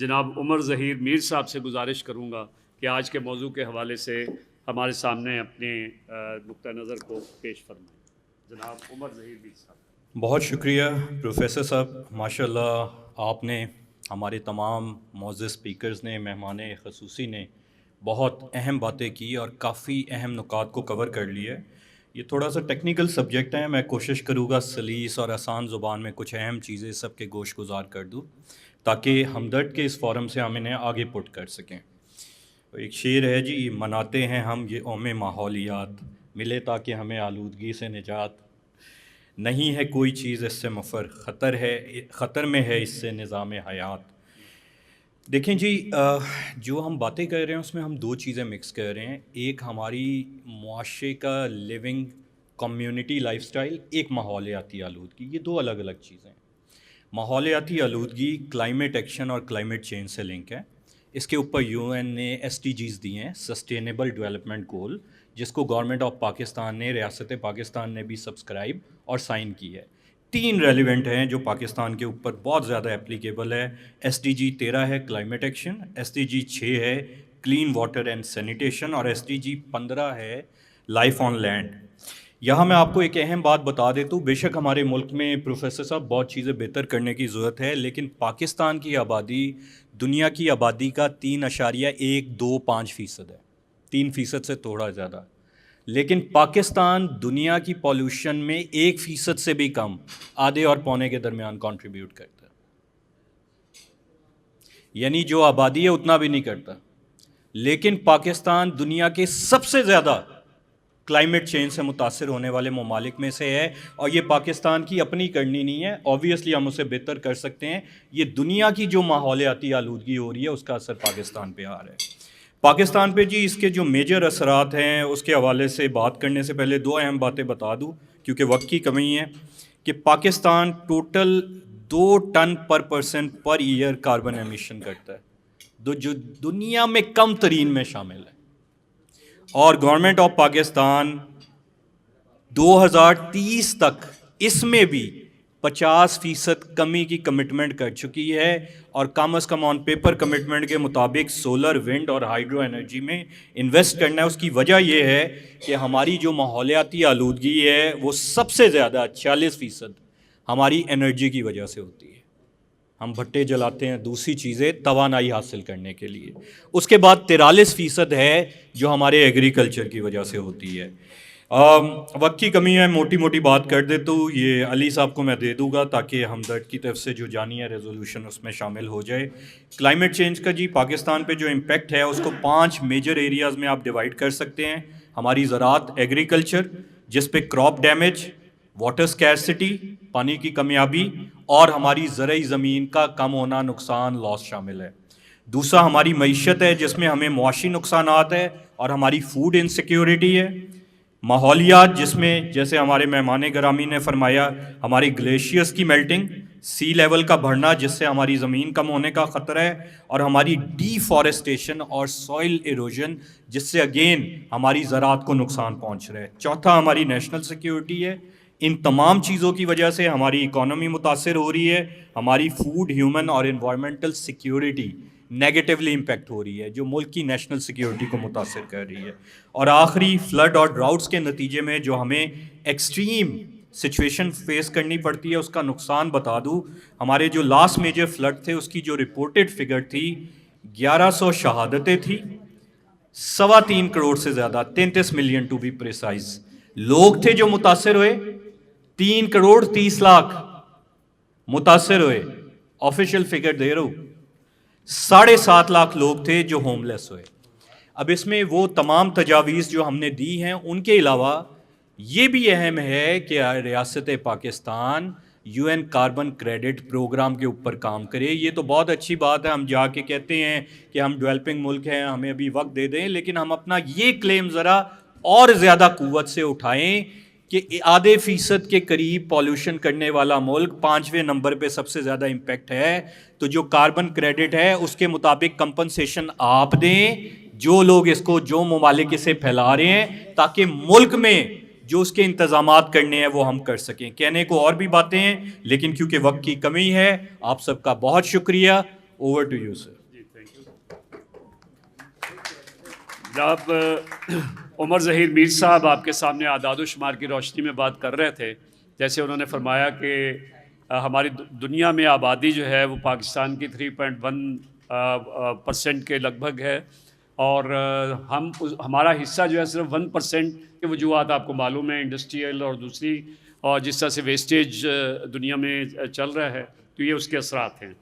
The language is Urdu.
جناب عمر ظہیر میر صاحب سے گزارش کروں گا کہ آج کے موضوع کے حوالے سے ہمارے سامنے اپنے نقطہ نظر کو پیش فرمائیں. جناب عمر ظہیر میر صاحب. بہت شکریہ پروفیسر صاحب. ماشاء اللہ آپ نے، ہمارے تمام معزز اسپیکرز نے، مہمان خصوصی نے بہت اہم باتیں کی اور کافی اہم نکات کو کور کر لیا. یہ تھوڑا سا ٹیکنیکل سبجیکٹ ہے، میں کوشش کروں گا سلیس اور آسان زبان میں کچھ اہم چیزیں سب کے گوش گزار کر دوں تاکہ ہمدرد کے اس فورم سے ہم انہیں آگے پٹ کر سکیں. ایک شعر ہے جی، مناتے ہیں ہم یہ یوم ماحولیات، ملے تاکہ ہمیں آلودگی سے نجات، نہیں ہے کوئی چیز اس سے مفر، خطر میں ہے اس سے نظام حیات. دیکھیں جی، جو ہم باتیں کر رہے ہیں اس میں ہم دو چیزیں مکس کر رہے ہیں. ایک ہماری معاشرے کا لیونگ کمیونٹی لائف سٹائل، ایک ماحولیاتی آلودگی. یہ دو الگ الگ چیزیں ہیں. ماحولیاتی آلودگی کلائمیٹ ایکشن اور کلائمیٹ چینج سے لنک ہے. اس کے اوپر UN نے SDGs دیے ہیں، سسٹینیبل ڈیولپمنٹ گول، جس کو گورنمنٹ آف پاکستان نے، ریاست پاکستان نے بھی سبسکرائب اور سائن کی ہے. 3 ریلیونٹ ہیں جو پاکستان کے اوپر بہت زیادہ اپلیکیبل ہے. SDG 13 ہے کلائمیٹ ایکشن، SDG 6 ہے کلین واٹر اینڈ سینیٹیشن، اور SDG 15 ہے لائف آن لینڈ. یہاں میں آپ کو ایک اہم بات بتا دیتا ہوں. بے شک ہمارے ملک میں پروفیسر صاحب بہت چیزیں بہتر کرنے کی ضرورت ہے، لیکن پاکستان کی آبادی دنیا کی آبادی کا 3.125% ہے، 3% سے تھوڑا زیادہ. لیکن پاکستان دنیا کی پالوشن میں 1% سے بھی کم، آدھے اور پونے کے درمیان کنٹریبیوٹ کرتا ہے. یعنی جو آبادی ہے اتنا بھی نہیں کرتا. لیکن پاکستان دنیا کے سب سے زیادہ کلائمیٹ چینج سے متاثر ہونے والے ممالک میں سے ہے، اور یہ پاکستان کی اپنی کرنی نہیں ہے. آبویسلی ہم اسے بہتر کر سکتے ہیں. یہ دنیا کی جو ماحولیاتی آلودگی ہو رہی ہے اس کا اثر پاکستان پہ آ رہا ہے. پاکستان پہ جی اس کے جو میجر اثرات ہیں اس کے حوالے سے بات کرنے سے پہلے 2 اہم باتیں بتا دوں کیونکہ وقت کی کمی ہے. کہ Pakistan total 2 ton per person per year carbon emission کرتا ہے، جو دنیا میں کم ترین میں شامل ہے. اور گورنمنٹ آف پاکستان 2030 تک اس میں بھی 50% کمی کی کمٹمنٹ کر چکی ہے، اور کم از کم آن پیپر کمٹمنٹ کے مطابق سولر، ونڈ اور ہائیڈرو انرجی میں انویسٹ کرنا ہے. اس کی وجہ یہ ہے کہ ہماری جو ماحولیاتی آلودگی ہے وہ سب سے زیادہ 46% ہماری انرجی کی وجہ سے ہوتی ہے. ہم بھٹے جلاتے ہیں دوسری چیزیں توانائی حاصل کرنے کے لیے. اس کے بعد 43% ہے جو ہمارے ایگریکلچر کی وجہ سے ہوتی ہے. وقت کی کمی ہے، موٹی موٹی بات کر دیتا ہوں. یہ علی صاحب کو میں دے دوں گا تاکہ ہمدرد کی طرف سے جو جانی ہے ریزولوشن اس میں شامل ہو جائے. کلائمیٹ چینج کا جی پاکستان پہ جو امپیکٹ ہے اس کو 5 میجر ایریاز میں آپ ڈیوائڈ کر سکتے ہیں. ہماری زراعت، ایگریکلچر، جس پہ کراپ ڈیمیج، واٹر سکیرسٹی، پانی کی کمیابی، اور ہماری زرعی زمین کا کم ہونا، نقصان، لاس شامل ہے. دوسرا ہماری معیشت ہے جس میں ہمیں معاشی نقصانات ہے اور ہماری فوڈ انسیکیورٹی ہے. ماحولیات جس میں جیسے ہمارے مہمان گرامی نے فرمایا ہماری گلیشیئرز کی میلٹنگ، سی لیول کا بڑھنا جس سے ہماری زمین کم ہونے کا خطرہ ہے، اور ہماری ڈی فارسٹیشن اور سوئل ایروجن جس سے اگین ہماری زراعت کو نقصان پہنچ رہا ہے. چوتھا ہماری نیشنل سیکیورٹی ہے. ان تمام چیزوں کی وجہ سے ہماری اکانومی متاثر ہو رہی ہے، ہماری فوڈ، ہیومن اور انوائرمنٹل سیکیورٹی نیگیٹیولی امپیکٹ ہو رہی ہے جو ملک کی نیشنل سیکیورٹی کو متاثر کر رہی ہے. اور آخری فلڈ اور ڈراؤٹس کے نتیجے میں جو ہمیں ایکسٹریم سچویشن فیس کرنی پڑتی ہے اس کا نقصان بتا دوں. ہمارے جو لاسٹ میجر فلڈ تھے اس کی جو رپورٹڈ فگر تھی 1100 شہادتیں تھی، 3.25 کروڑ سے زیادہ، 33 ملین ٹو بی پریسائز لوگ تھے جو متاثر ہوئے. 3 کروڑ 30 لاکھ متاثر ہوئے. آفیشیل فگر دے رہا ہوں. 7.5 لاکھ لوگ تھے جو ہوم لیس ہوئے. اب اس میں وہ تمام تجاویز جو ہم نے دی ہیں ان کے علاوہ یہ بھی اہم ہے کہ ریاست Pakistan UN carbon credit program کے اوپر کام کرے. یہ تو بہت اچھی بات ہے، ہم جا کے کہتے ہیں کہ ہم ڈیولپنگ ملک ہیں، ہمیں ابھی وقت دے دیں، لیکن ہم اپنا یہ کلیم ذرا اور زیادہ قوت سے اٹھائیں کہ 0.5% کے قریب پالوشن کرنے والا ملک 5ویں نمبر پہ سب سے زیادہ امپیکٹ ہے. تو جو کاربن کریڈٹ ہے اس کے مطابق کمپنسیشن آپ دیں، جو لوگ اس کو، جو ممالک اسے پھیلا رہے ہیں، تاکہ ملک میں جو اس کے انتظامات کرنے ہیں وہ ہم کر سکیں. کہنے کو اور بھی باتیں ہیں لیکن کیونکہ وقت کی کمی ہے، آپ سب کا بہت شکریہ. Over to you, sir. جی تھینک یو. جناب عمر ظہیر میر صاحب آپ کے سامنے اعداد و شمار کی روشنی میں بات کر رہے تھے. جیسے انہوں نے فرمایا کہ ہماری دنیا میں آبادی جو ہے وہ پاکستان کی 3.1% کے لگ بھگ ہے, اور ہمارا حصہ جو ہے صرف 1% کے وجوہات آپ کو معلوم ہے, انڈسٹریل اور دوسری, اور جس طرح سے ویسٹیج دنیا میں چل رہا ہے, تو یہ اس کے اثرات ہیں.